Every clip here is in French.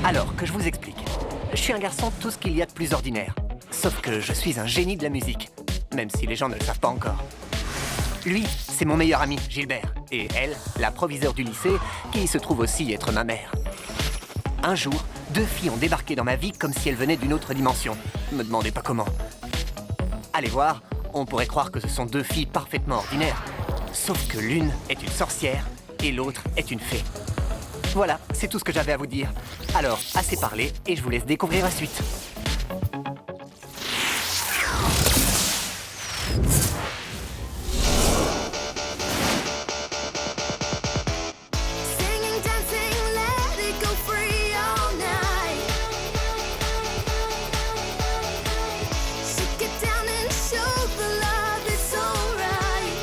Alors, que je vous explique. Je suis un garçon tout ce qu'il y a de plus ordinaire. Sauf que je suis un génie de la musique. Même si les gens ne le savent pas encore. Lui, c'est mon meilleur ami, Gilbert. Et elle, la proviseure du lycée, qui se trouve aussi être ma mère. Un jour, 2 filles ont débarqué dans ma vie comme si elles venaient d'une autre dimension. Me demandez pas comment. Allez voir, on pourrait croire que ce sont 2 filles parfaitement ordinaires. Sauf que l'une est une sorcière et l'autre est une fée. Voilà, c'est tout ce que j'avais à vous dire. Alors, assez parlé et je vous laisse découvrir la suite. Singing, dancing, let it go free all night. Shake it down and show the love it's alright.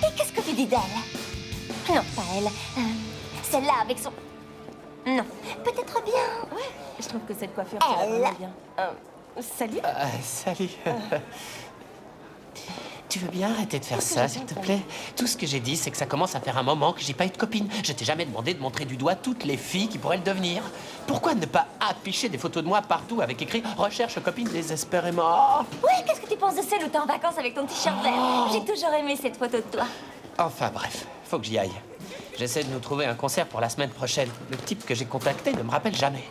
Et qu'est-ce que tu dis d'elle? Non, pas elle. Celle-là avec son... Non, peut-être bien. Ouais, je trouve que cette coiffure Elle. ça va vraiment bien. Salut. Salut. Tu veux bien arrêter de faire ça, s'il te plaît? Tout ce que j'ai dit, c'est que ça commence à faire un moment que j'ai pas eu de copine. Je t'ai jamais demandé de montrer du doigt toutes les filles qui pourraient le devenir. Pourquoi ne pas afficher des photos de moi partout avec écrit « Recherche copine désespérément » Ouais, qu'est-ce que tu penses de celle où t'es en vacances avec ton t-shirt vert? J'ai toujours aimé cette photo de toi. Enfin bref, faut que j'y aille. J'essaie de nous trouver un concert pour la semaine prochaine. Le type que j'ai contacté ne me rappelle jamais.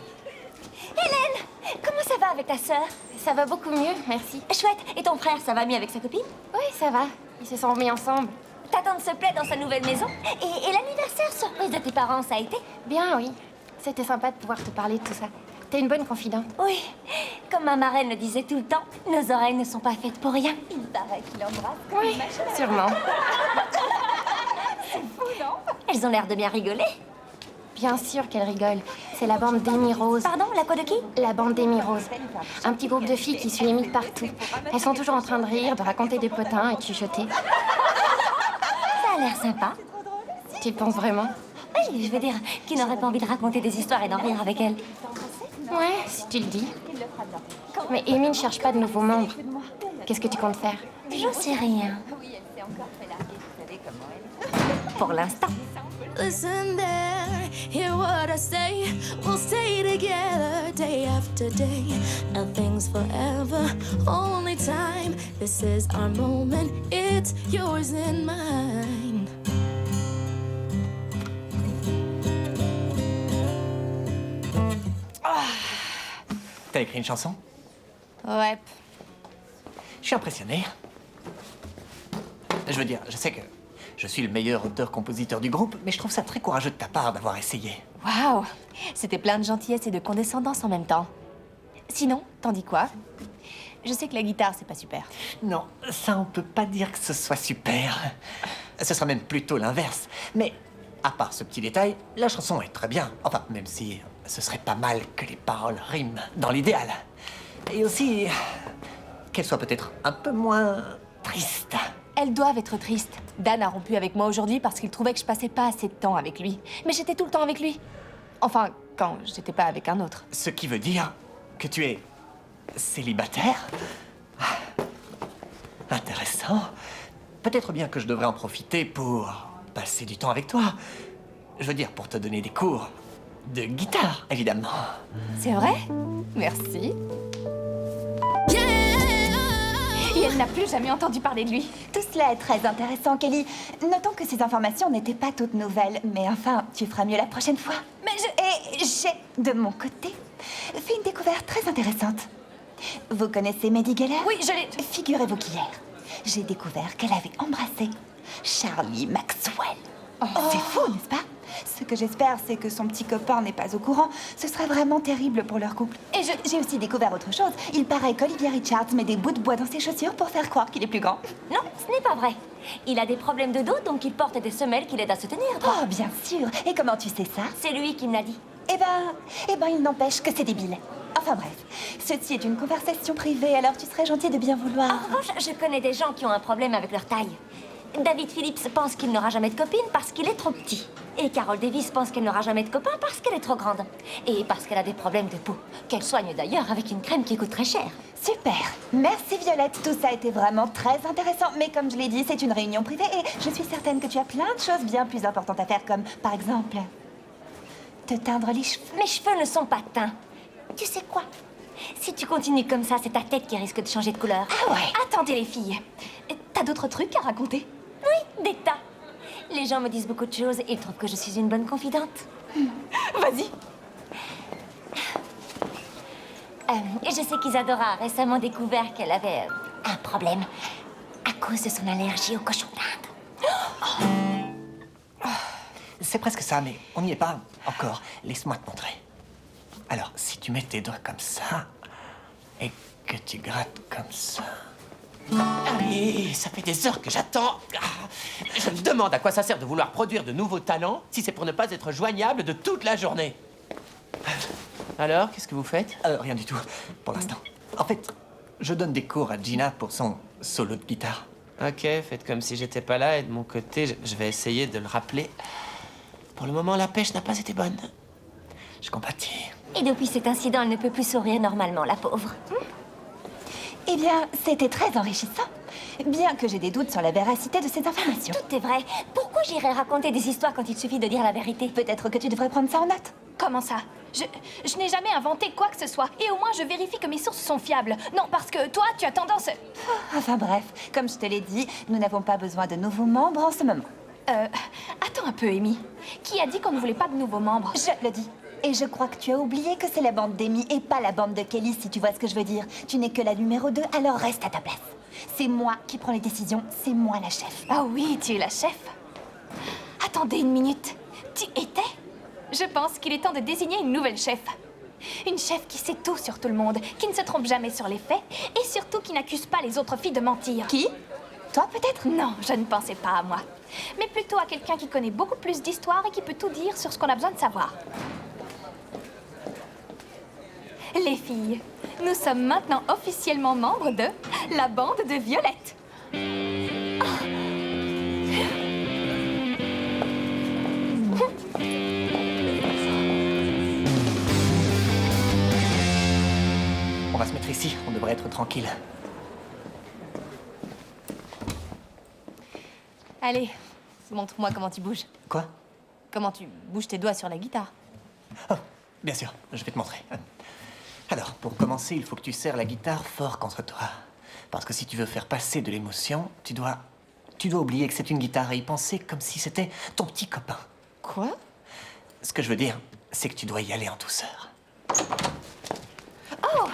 Hélène, comment ça va avec ta sœur? Ça va beaucoup mieux, merci. Chouette, et ton frère, ça va mieux avec sa copine? Oui, ça va. Ils se sont remis ensemble. Ta tante se plaît dans sa nouvelle maison? Et l'anniversaire surprise de tes parents, ça a été? Bien, oui. C'était sympa de pouvoir te parler de tout ça. T'es une bonne confidente. Oui, comme ma marraine le disait tout le temps, nos oreilles ne sont pas faites pour rien. Il paraît qu'il embrasse. Oui, sûrement. Elles ont l'air de bien rigoler. Bien sûr qu'elle rigole. C'est la bande d'Amy Rose. Pardon, la quoi de qui? La bande d'Amy Rose. Un petit groupe de filles qui suit Amy partout. Elles sont toujours en train de rire, de raconter des potins et de chuchoter. Ça a l'air sympa. Tu penses vraiment? Oui, je veux dire, qui n'aurait pas envie de raconter des histoires et d'en rire avec elle? Ouais, si tu le dis. Mais Amy ne cherche pas de nouveaux membres. Qu'est-ce que tu comptes faire? J'en sais rien. Pour l'instant. Listen there, hear what I say. We'll stay together day after day. Nothing's forever, only time. This is our moment, it's yours and mine. T'as écrit une chanson? Ouais. Je suis impressionné. Je veux dire, je sais que je suis le meilleur auteur-compositeur du groupe, mais je trouve ça très courageux de ta part d'avoir essayé. Waouh. C'était plein de gentillesse et de condescendance en même temps. Sinon, t'en dis quoi? Je sais que la guitare, c'est pas super. Non, ça on peut pas dire que ce soit super. Ce sera même plutôt l'inverse. Mais, à part ce petit détail, la chanson est très bien. Enfin, même si ce serait pas mal que les paroles riment dans l'idéal. Et aussi, qu'elle soit peut-être un peu moins triste. Elles doivent être tristes. Dan a rompu avec moi aujourd'hui parce qu'il trouvait que je passais pas assez de temps avec lui. Mais j'étais tout le temps avec lui. Enfin, quand j'étais pas avec un autre. Ce qui veut dire que tu es célibataire? Ah, intéressant. Peut-être bien que je devrais en profiter pour passer du temps avec toi. Je veux dire, pour te donner des cours de guitare, évidemment. C'est vrai? Merci. Et elle n'a plus jamais entendu parler de lui. Tout cela est très intéressant, Kelly. Notons que ces informations n'étaient pas toutes nouvelles, mais enfin, tu feras mieux la prochaine fois. Et j'ai, de mon côté, fait une découverte très intéressante. Vous connaissez Maddie Geller? Oui, je l'ai... Figurez-vous qu'hier, j'ai découvert qu'elle avait embrassé Charlie Maxwell. C'est fou, n'est-ce pas? Ce que j'espère, c'est que son petit copain n'est pas au courant. Ce serait vraiment terrible pour leur couple. Et j'ai aussi découvert autre chose. Il paraît qu'Olivia Richards met des bouts de bois dans ses chaussures pour faire croire qu'il est plus grand. Non, ce n'est pas vrai. Il a des problèmes de dos, donc il porte des semelles qui l'aident à se tenir. Oh, bien sûr. Et comment tu sais ça? C'est lui qui me l'a dit. Eh ben, il n'empêche que c'est débile. Enfin bref, ceci est une conversation privée, alors tu serais gentil de bien vouloir... En revanche, je connais des gens qui ont un problème avec leur taille. David Phillips pense qu'il n'aura jamais de copine parce qu'il est trop petit. Et Carol Davis pense qu'elle n'aura jamais de copain parce qu'elle est trop grande. Et parce qu'elle a des problèmes de peau. Qu'elle soigne d'ailleurs avec une crème qui coûte très cher. Super. Merci Violette, tout ça a été vraiment très intéressant. Mais comme je l'ai dit, c'est une réunion privée et je suis certaine que tu as plein de choses bien plus importantes à faire, comme par exemple te teindre les cheveux. Mes cheveux ne sont pas teints. Tu sais quoi? Si tu continues comme ça, c'est ta tête qui risque de changer de couleur. Ah ouais. Attendez les filles, t'as d'autres trucs à raconter? Oui, des tas. Les gens me disent beaucoup de choses et ils trouvent que je suis une bonne confidente. Vas-y. Et je sais qu'Isadora a récemment découvert qu'elle avait un problème à cause de son allergie au cochon d'Inde. C'est presque ça, mais on n'y est pas encore. Laisse-moi te montrer. Alors, si tu mets tes doigts comme ça, et que tu grattes comme ça... Allez, ça fait des heures que j'attends. Ah, je me demande à quoi ça sert de vouloir produire de nouveaux talents si c'est pour ne pas être joignable de toute la journée. Alors, qu'est-ce que vous faites? Rien du tout, pour l'instant. En fait, je donne des cours à Gina pour son solo de guitare. Ok, faites comme si j'étais pas là et de mon côté, je vais essayer de le rappeler. Pour le moment, la pêche n'a pas été bonne. Je compatis. Et depuis cet incident, elle ne peut plus sourire normalement, la pauvre. Eh bien, c'était très enrichissant. Bien que j'ai des doutes sur la véracité de ces informations. Tout est vrai. Pourquoi j'irais raconter des histoires quand il suffit de dire la vérité? Peut-être que tu devrais prendre ça en note. Comment ça? Je n'ai jamais inventé quoi que ce soit. Et au moins, je vérifie que mes sources sont fiables. Non, parce que toi, tu as tendance... Enfin bref, comme je te l'ai dit, nous n'avons pas besoin de nouveaux membres en ce moment. Attends un peu, Amy. Qui a dit qu'on ne voulait pas de nouveaux membres? Je le dis. Et je crois que tu as oublié que c'est la bande d'Amy et pas la bande de Kelly, si tu vois ce que je veux dire. Tu n'es que la numéro 2, alors reste à ta place. C'est moi qui prends les décisions, c'est moi la chef. Ah oui, tu es la chef. Attendez une minute. Tu étais? Je pense qu'il est temps de désigner une nouvelle chef. Une chef qui sait tout sur tout le monde, qui ne se trompe jamais sur les faits et surtout qui n'accuse pas les autres filles de mentir. Qui? Toi peut-être? Non, je ne pensais pas à moi. Mais plutôt à quelqu'un qui connaît beaucoup plus d'histoire et qui peut tout dire sur ce qu'on a besoin de savoir. Les filles, nous sommes maintenant officiellement membres de la bande de Violette. On va se mettre ici, on devrait être tranquille. Allez, montre-moi comment tu bouges. Quoi? Comment tu bouges tes doigts sur la guitare. Oh, bien sûr, je vais te montrer. Alors, pour commencer, il faut que tu serres la guitare fort contre toi. Parce que si tu veux faire passer de l'émotion, tu dois oublier que c'est une guitare et y penser comme si c'était ton petit copain. Quoi? Ce que je veux dire, c'est que tu dois y aller en douceur. Oh,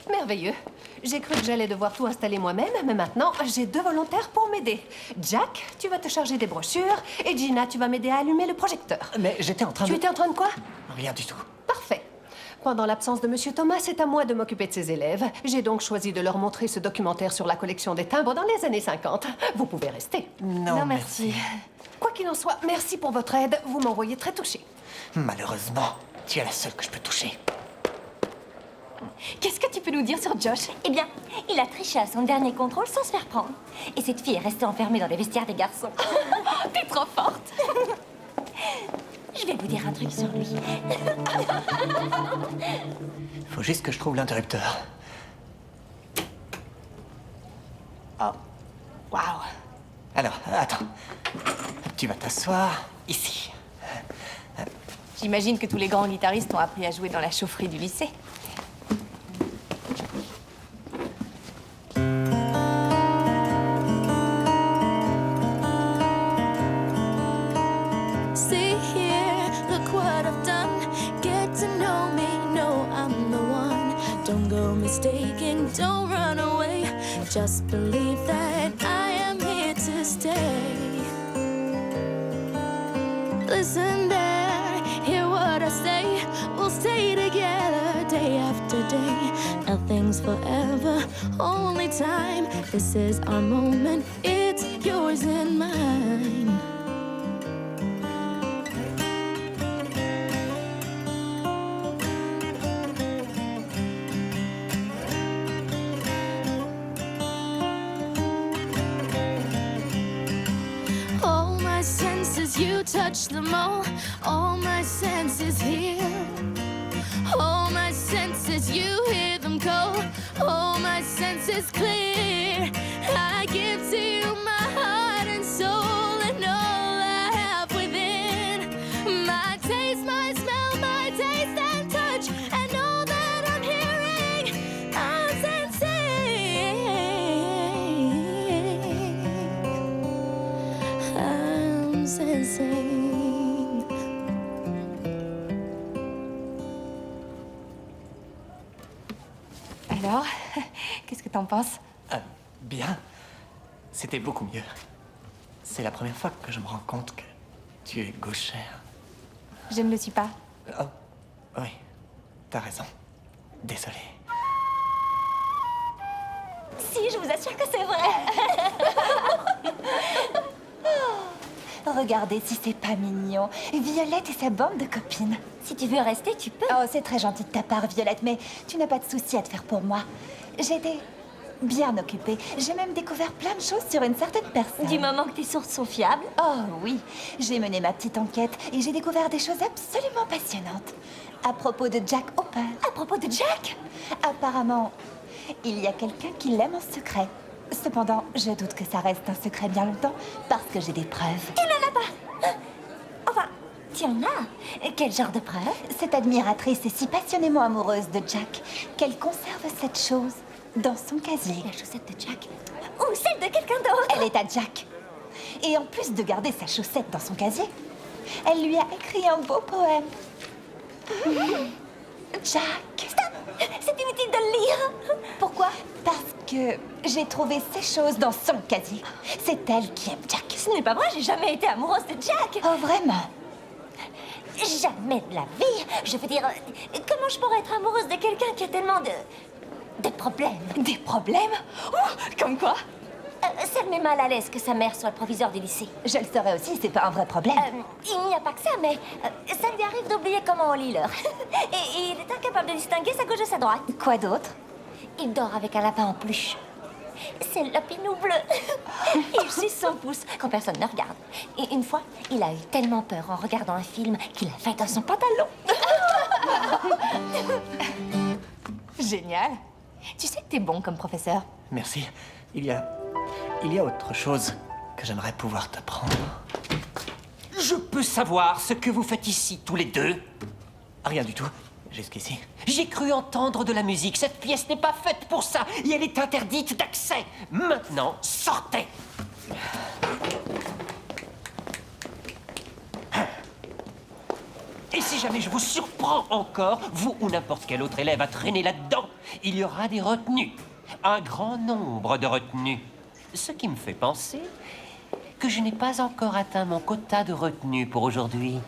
merveilleux. J'ai cru que j'allais devoir tout installer moi-même, mais maintenant, j'ai 2 volontaires pour m'aider. Jack, tu vas te charger des brochures, et Gina, tu vas m'aider à allumer le projecteur. Mais j'étais en train de... Tu étais en train de quoi? Rien du tout. Parfait. Pendant l'absence de Monsieur Thomas, c'est à moi de m'occuper de ses élèves. J'ai donc choisi de leur montrer ce documentaire sur la collection des timbres dans les années 50. Vous pouvez rester. Non, merci. Quoi qu'il en soit, merci pour votre aide. Vous m'envoyez très touchée. Malheureusement, tu es la seule que je peux toucher. Qu'est-ce que tu peux nous dire sur Josh? Eh bien, il a triché à son dernier contrôle sans se faire prendre. Et cette fille est restée enfermée dans les vestiaires des garçons. T'es trop forte. Je vais vous dire un truc sur lui. Faut juste que je trouve l'interrupteur. Oh, waouh. Alors, attends. Tu vas t'asseoir ici. J'imagine que tous les grands guitaristes ont appris à jouer dans la chaufferie du lycée. See here, look what I've done. Get to know me, know I'm the one. Don't go mistaken, don't run away. Just believe that I am here to stay. Listen there, hear what I say. We'll stay together day after day. Nothing's forever, only time. This is our moment, it's yours and mine. You touch them all my senses hear. All my senses, you hear them call. All my senses clear. I give to you my heart and soul and all I have within. My taste, my smell, my taste and touch, and all that I'm hearing, I'm sensing. I'm sensing. Alors, qu'est-ce que t'en penses? Bien. C'était beaucoup mieux. C'est la première fois que je me rends compte que tu es gauchère. Je ne le suis pas. Oh, oui. T'as raison. Désolé. Si, je vous assure que c'est vrai. Regardez si c'est pas mignon. Violette et sa bande de copines. Si tu veux rester, tu peux. Oh, c'est très gentil de ta part, Violette, mais tu n'as pas de souci à te faire pour moi. J'étais bien occupée. J'ai même découvert plein de choses sur une certaine personne. Du moment que tes sources sont fiables. Oh oui, j'ai mené ma petite enquête et j'ai découvert des choses absolument passionnantes. À propos de Jack Hopper. À propos de Jack? Apparemment, il y a quelqu'un qui l'aime en secret. Cependant, je doute que ça reste un secret bien longtemps parce que j'ai des preuves. Tu n'en as pas. Enfin, tu en as. Quel genre de preuve? Cette admiratrice est si passionnément amoureuse de Jack qu'elle conserve cette chose dans son casier. La chaussette de Jack? Ou celle de quelqu'un d'autre? Elle est à Jack. Et en plus de garder sa chaussette dans son casier, elle lui a écrit un beau poème. Jack. Stop! C'est inutile de le lire. Pourquoi? Parce que j'ai trouvé ces choses dans son casier. C'est elle qui aime Jack. Ce n'est pas vrai, j'ai jamais été amoureuse de Jack. Oh, vraiment? Jamais de la vie. Je veux dire, comment je pourrais être amoureuse de quelqu'un qui a tellement de problèmes? Des problèmes? Comme quoi? Ça me met mal à l'aise que sa mère soit le proviseur du lycée. Je le saurais aussi, c'est pas un vrai problème. Il n'y a pas que ça, mais ça lui arrive d'oublier comment on lit l'heure. Et il est incapable de distinguer sa gauche de sa droite. Quoi d'autre? Il dort avec un lapin en peluche. C'est Lopinou bleu. Il suce son pouce quand personne ne regarde. Et une fois, il a eu tellement peur en regardant un film qu'il a fait dans son pantalon. Génial. Tu sais que t'es bon comme professeur. Merci. Il y a autre chose que j'aimerais pouvoir t'apprendre. Je peux savoir ce que vous faites ici, tous les deux? Rien du tout. Jusqu'ici. J'ai cru entendre de la musique. Cette pièce n'est pas faite pour ça et elle est interdite d'accès. Maintenant, sortez. Et si jamais je vous surprends encore, vous ou n'importe quel autre élève à traîner là-dedans, il y aura des retenues. Un grand nombre de retenues. Ce qui me fait penser que je n'ai pas encore atteint mon quota de retenues pour aujourd'hui.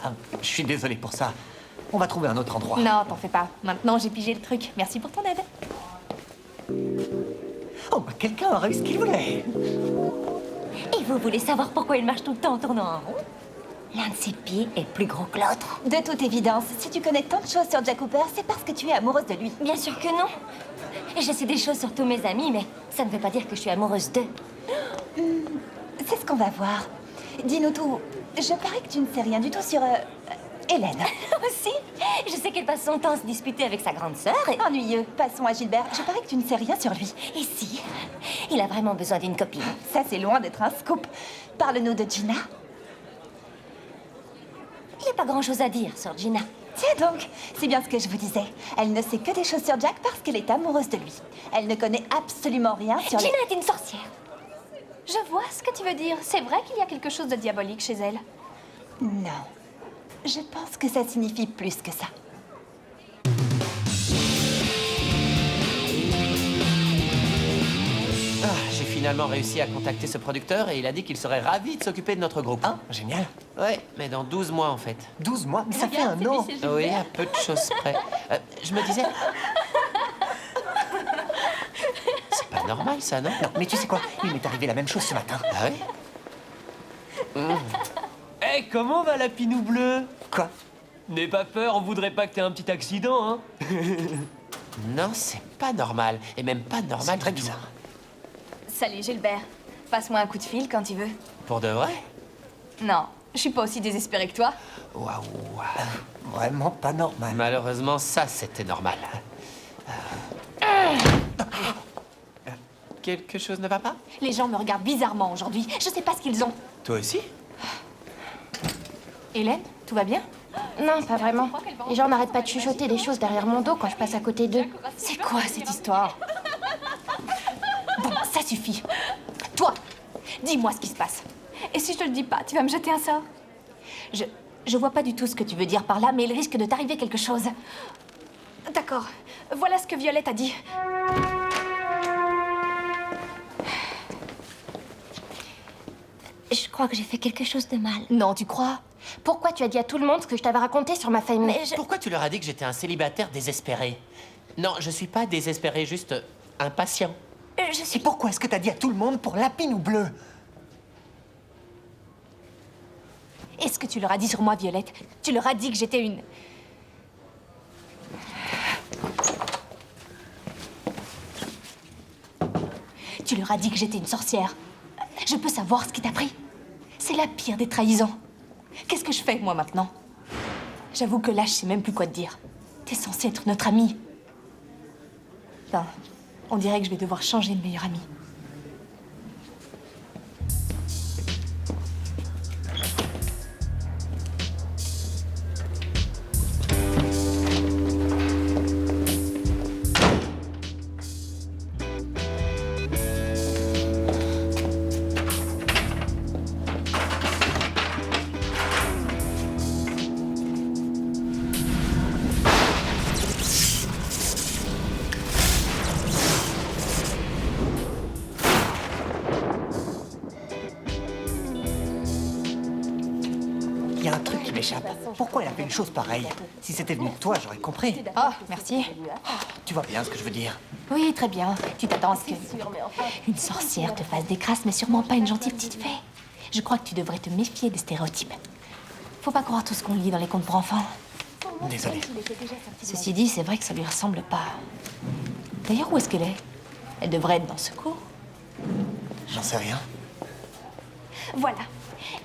Ah, je suis désolé pour ça. On va trouver un autre endroit. Non, t'en fais pas. Maintenant, j'ai pigé le truc. Merci pour ton aide. Oh, bah, quelqu'un a eu ce qu'il voulait. Et vous voulez savoir pourquoi il marche tout le temps en tournant en rond? L'un de ses pieds est plus gros que l'autre. De toute évidence, si tu connais tant de choses sur Jack Hooper, c'est parce que tu es amoureuse de lui. Bien sûr que non. Je sais des choses sur tous mes amis, mais ça ne veut pas dire que je suis amoureuse d'eux. C'est ce qu'on va voir. Dis-nous tout. Je parie que tu ne sais rien du tout sur Hélène. Aussi, je sais qu'elle passe son temps à se disputer avec sa grande sœur et... Ennuyeux. Passons à Gilbert. Je parie que tu ne sais rien sur lui. Et si, il a vraiment besoin d'une copine. Ça, c'est loin d'être un scoop. Parle-nous de Gina. Il n'y a pas grand-chose à dire sur Gina. Tiens donc, c'est bien ce que je vous disais. Elle ne sait que des choses sur Jack parce qu'elle est amoureuse de lui. Elle ne connaît absolument rien sur Gina est une sorcière. Je vois ce que tu veux dire. C'est vrai qu'il y a quelque chose de diabolique chez elle. Non. Je pense que ça signifie plus que ça. J'ai finalement réussi à contacter ce producteur et il a dit qu'il serait ravi de s'occuper de notre groupe. Ah, génial. Ouais, mais dans 12 mois en fait. 12 mois, mais ça fait un an. Oui, à peu de choses près. Je me disais... C'est pas normal ça, non? Non, mais tu sais quoi? Il m'est arrivé la même chose ce matin. Ah oui? Eh, comment va la Pinou bleue? Quoi? N'aie pas peur, on voudrait pas que t'aies un petit accident, hein. Non, c'est pas normal. Et même pas normal C'est très du tout. bizarre. Salut Gilbert. Passe-moi un coup de fil quand tu veux. Pour de vrai? Non, je suis pas aussi désespérée que toi. Waouh. Vraiment pas normal. Malheureusement, ça, c'était normal. Quelque chose ne va pas? Les gens me regardent bizarrement aujourd'hui. Je sais pas ce qu'ils ont. Toi aussi? Hélène, tout va bien? Non, pas vraiment. Les gens n'arrêtent pas de chuchoter des choses derrière mon dos quand je passe à côté d'eux. C'est quoi cette histoire? Bon, ça suffit. Toi, dis-moi ce qui se passe. Et si je te le dis pas, tu vas me jeter un sort? Je vois pas du tout ce que tu veux dire par là, mais il risque de t'arriver quelque chose. D'accord. Voilà ce que Violette a dit. Je crois que j'ai fait quelque chose de mal. Non, tu crois? Pourquoi tu as dit à tout le monde ce que je t'avais raconté sur ma famille? Mais Pourquoi tu leur as dit que j'étais un célibataire désespéré? Non, je suis pas désespéré, juste impatient. je Et suis... pourquoi est-ce que t'as dit à tout le monde pour Lapine ou Bleu? Est-ce que tu leur as dit sur moi, Violette? Tu leur as dit que j'étais une... Tu leur as dit que j'étais une sorcière. Je peux savoir ce qui t'a pris? C'est la pire des trahisons. Qu'est-ce que je fais, moi, maintenant? J'avoue que là, je sais même plus quoi te dire. T'es censée être notre amie. Ben, on dirait que je vais devoir changer de meilleure amie. Il y a un truc qui m'échappe. Pourquoi elle a fait une chose pareille? Si c'était venu de toi, j'aurais compris. Oh, merci. Tu vois bien ce que je veux dire. Oui, très bien. Tu t'attends à ce que une sorcière te fasse des crasses, mais sûrement pas une gentille petite fée. Je crois que tu devrais te méfier des stéréotypes. Faut pas croire tout ce qu'on lit dans les contes pour enfants. Désolé. Ceci dit, c'est vrai que ça lui ressemble pas. D'ailleurs, où est-ce qu'elle est? Elle devrait être dans ce cours. J'en sais rien. Voilà.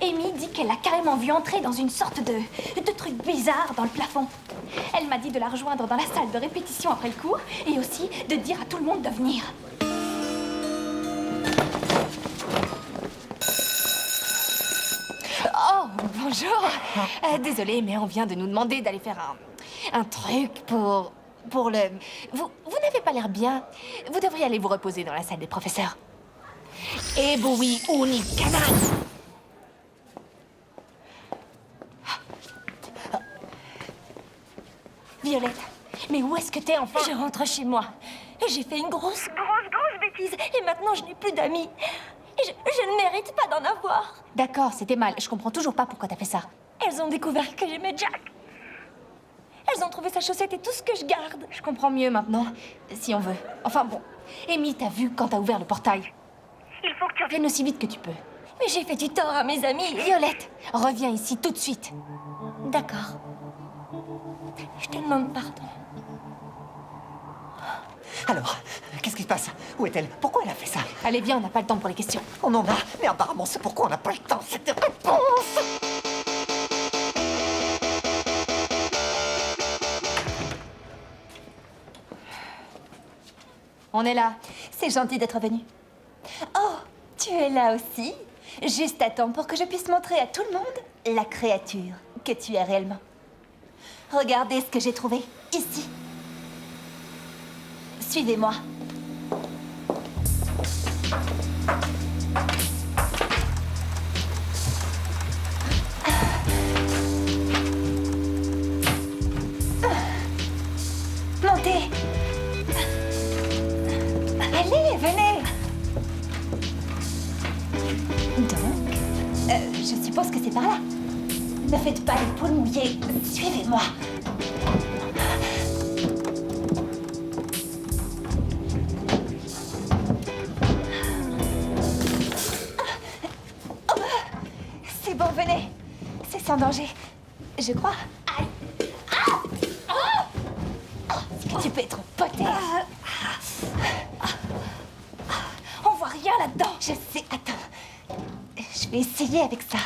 Amy dit qu'elle l'a carrément vu entrer dans une sorte de truc bizarre dans le plafond. Elle m'a dit de la rejoindre dans la salle de répétition après le cours et aussi de dire à tout le monde de venir. Oh, bonjour. Désolée, mais on vient de nous demander d'aller faire un truc pour le... Vous n'avez pas l'air bien. Vous devriez aller vous reposer dans la salle des professeurs. Et oui, uni canal. Violette, mais où est-ce que t'es enfin? Je rentre chez moi. J'ai fait une grosse bêtise. Et maintenant, je n'ai plus d'amis. Et je ne mérite pas d'en avoir. D'accord, c'était mal. Je comprends toujours pas pourquoi t'as fait ça. Elles ont découvert que j'aimais Jack. Elles ont trouvé sa chaussette et tout ce que je garde. Je comprends mieux maintenant, si on veut. Enfin bon, Amy t'a vu quand t'as ouvert le portail. Il faut que tu reviennes aussi vite que tu peux. Mais j'ai fait du tort à mes amis. Violette, reviens ici tout de suite. D'accord. Je te demande pardon. Alors, qu'est-ce qui se passe? Où est-elle? Pourquoi elle a fait ça? Allez, viens, on n'a pas le temps pour les questions. On en a, mais apparemment c'est pourquoi on n'a pas le temps. Cette réponse! On est là. C'est gentil d'être venu. Oh, tu es là aussi? Juste à temps pour que je puisse montrer à tout le monde la créature que tu es réellement. Regardez ce que j'ai trouvé ici. Suivez-moi. Montez. Allez, venez. Donc, je suppose que c'est par là. Ne faites pas les poules mouillées. Suivez-moi. C'est bon, venez. C'est sans danger. Je crois. Aïe. Ah. Est-ce que tu peux être poté? On voit rien là-dedans. Je sais. Attends. vais essayer avec ça.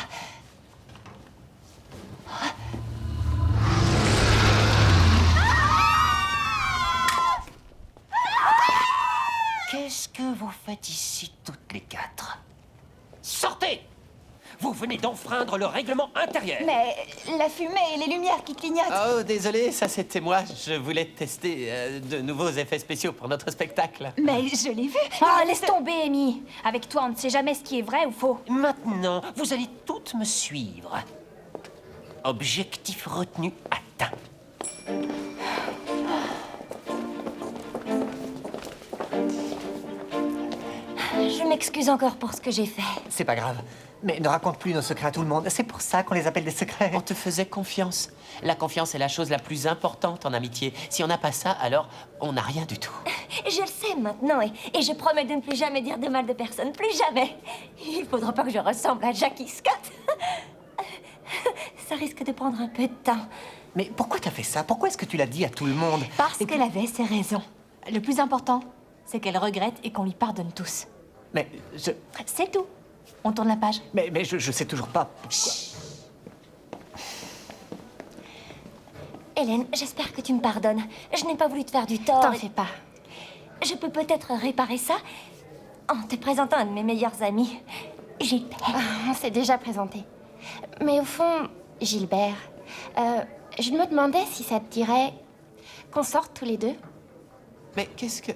Qu'est-ce que vous faites ici toutes les quatre? Sortez! Vous venez d'enfreindre le règlement intérieur. Mais la fumée et les lumières qui clignotent... Oh, désolé, ça c'était moi. Je voulais tester de nouveaux effets spéciaux pour notre spectacle. Mais je l'ai vu. Ah, laisse tomber, Amy. Avec toi, on ne sait jamais ce qui est vrai ou faux. Maintenant, vous allez toutes me suivre. Objectif retenu atteint. Je m'excuse encore pour ce que j'ai fait. C'est pas grave. Mais ne raconte plus nos secrets à tout le monde. C'est pour ça qu'on les appelle des secrets. On te faisait confiance. La confiance est la chose la plus importante en amitié. Si on n'a pas ça, alors on n'a rien du tout. Je le sais maintenant et je promets de ne plus jamais dire de mal de personne. Plus jamais. Il faudra pas que je ressemble à Jackie Scott. Ça risque de prendre un peu de temps. Mais pourquoi t'as fait ça? Pourquoi est-ce que tu l'as dit à tout le monde? Parce qu'elle avait ses raisons. Le plus important, c'est qu'elle regrette et qu'on lui pardonne tous. Mais je... C'est tout. On tourne la page. Mais je sais toujours pas pourquoi. Hélène, j'espère que tu me pardonnes. Je n'ai pas voulu te faire du tort. T'en fais pas. Je peux peut-être réparer ça en te présentant un de mes meilleurs amis, Gilbert. On s'est déjà présenté. Mais au fond, Gilbert, je me demandais si ça te dirait qu'on sorte tous les deux. Mais qu'est-ce que...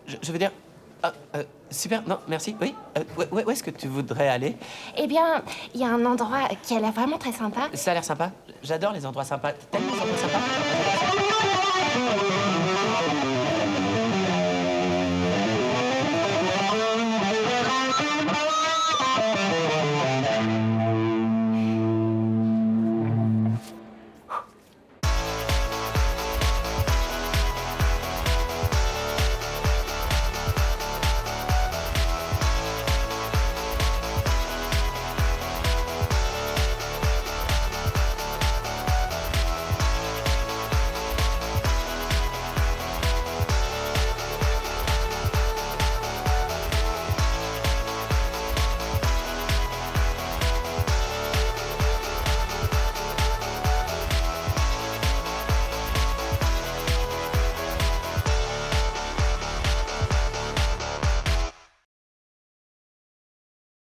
je veux dire... super, non, merci. Oui, où est-ce que tu voudrais aller? Eh bien, il y a un endroit qui a l'air vraiment très sympa. Ça a l'air sympa. J'adore les endroits sympas. T'aimes les endroits sympas?